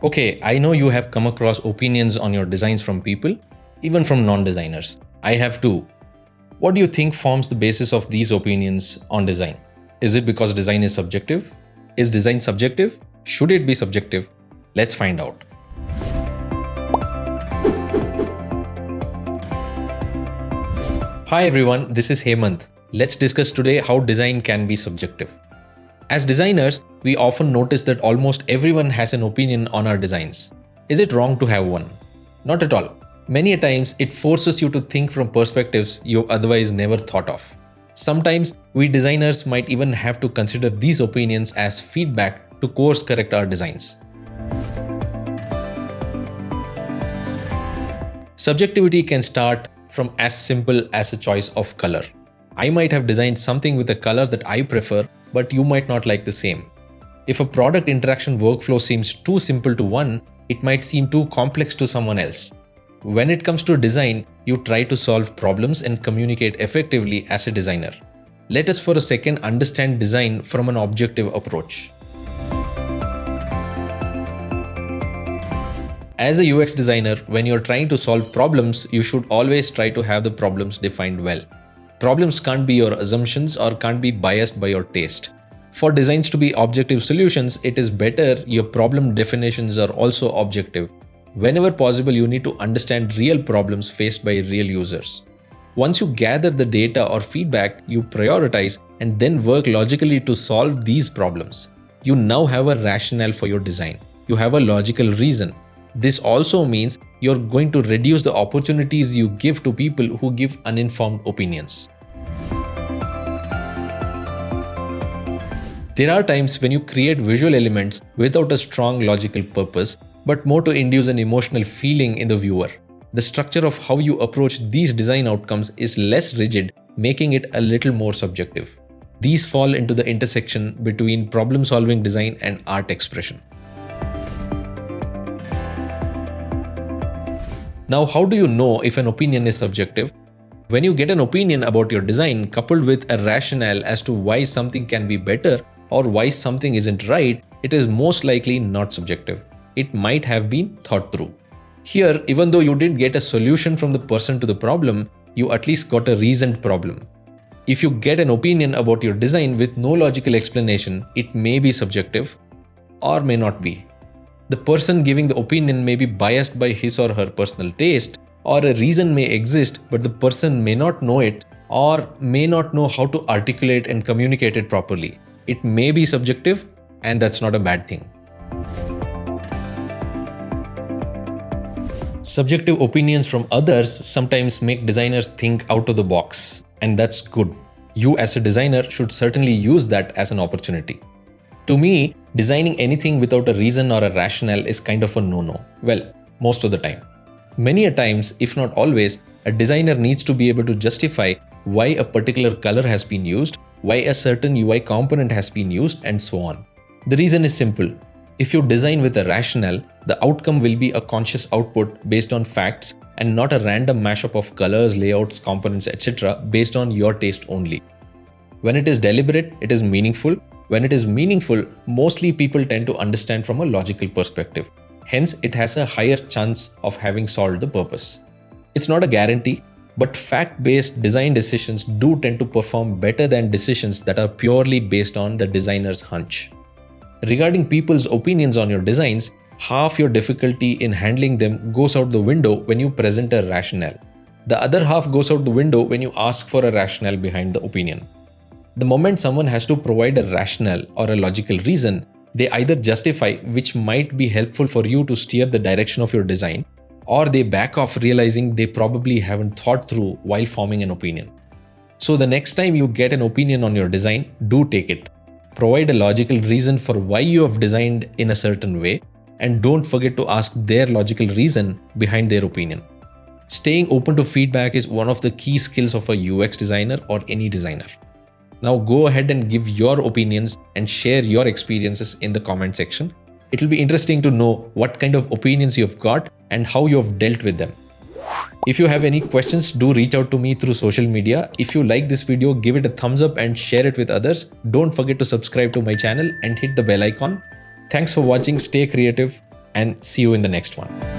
Okay, I know you have come across opinions on your designs from people, even from non-designers. I have too. What do you think forms the basis of these opinions on design? Is it because design is subjective? Is design subjective? Should it be subjective? Let's find out. Hi everyone, this is Hemant. Let's discuss today how design can be subjective. As designers, we often notice that almost everyone has an opinion on our designs. Is it wrong to have one? Not at all. Many a times, it forces you to think from perspectives you otherwise never thought of. Sometimes, we designers might even have to consider these opinions as feedback to course correct our designs. Subjectivity can start from as simple as a choice of color. I might have designed something with a color that I prefer, but you might not like the same. If a product interaction workflow seems too simple to one, it might seem too complex to someone else. When it comes to design, you try to solve problems and communicate effectively as a designer. Let us for a second understand design from an objective approach. As a UX designer, when you're trying to solve problems, you should always try to have the problems defined well. Problems can't be your assumptions or can't be biased by your taste. For designs to be objective solutions, it is better your problem definitions are also objective. Whenever possible, you need to understand real problems faced by real users. Once you gather the data or feedback, you prioritize and then work logically to solve these problems. You now have a rationale for your design. You have a logical reason. This also means you're going to reduce the opportunities you give to people who give uninformed opinions. There are times when you create visual elements without a strong logical purpose, but more to induce an emotional feeling in the viewer. The structure of how you approach these design outcomes is less rigid, making it a little more subjective. These fall into the intersection between problem-solving design and art expression. Now, how do you know if an opinion is subjective? When you get an opinion about your design coupled with a rationale as to why something can be better or why something isn't right, it is most likely not subjective. It might have been thought through. Here, even though you didn't get a solution from the person to the problem, you at least got a reasoned problem. If you get an opinion about your design with no logical explanation, it may be subjective or may not be. The person giving the opinion may be biased by his or her personal taste, or a reason may exist but the person may not know it or may not know how to articulate and communicate it properly. It may be subjective, and that's not a bad thing. Subjective opinions from others sometimes make designers think out of the box, and that's good. You as a designer should certainly use that as an opportunity. To me, designing anything without a reason or a rationale is kind of a no-no. Well, most of the time. Many a times, if not always, a designer needs to be able to justify why a particular color has been used, why a certain UI component has been used, and so on. The reason is simple. If you design with a rationale, the outcome will be a conscious output based on facts and not a random mashup of colors, layouts, components, etc. based on your taste only. When it is deliberate, it is meaningful. When it is meaningful, mostly people tend to understand from a logical perspective. Hence, it has a higher chance of having solved the purpose. It's not a guarantee, but fact-based design decisions do tend to perform better than decisions that are purely based on the designer's hunch. Regarding people's opinions on your designs, half your difficulty in handling them goes out the window when you present a rationale. The other half goes out the window when you ask for a rationale behind the opinion. The moment someone has to provide a rationale or a logical reason, they either justify, which might be helpful for you to steer the direction of your design, or they back off realizing they probably haven't thought through while forming an opinion. So the next time you get an opinion on your design, do take it. Provide a logical reason for why you have designed in a certain way, and don't forget to ask their logical reason behind their opinion. Staying open to feedback is one of the key skills of a UX designer or any designer. Now go ahead and give your opinions and share your experiences in the comment section. It will be interesting to know what kind of opinions you've got and how you have dealt with them. If you have any questions, do reach out to me through social media. If you like this video, give it a thumbs up and share it with others. Don't forget to subscribe to my channel and hit the bell icon. Thanks for watching. Stay creative and see you in the next one.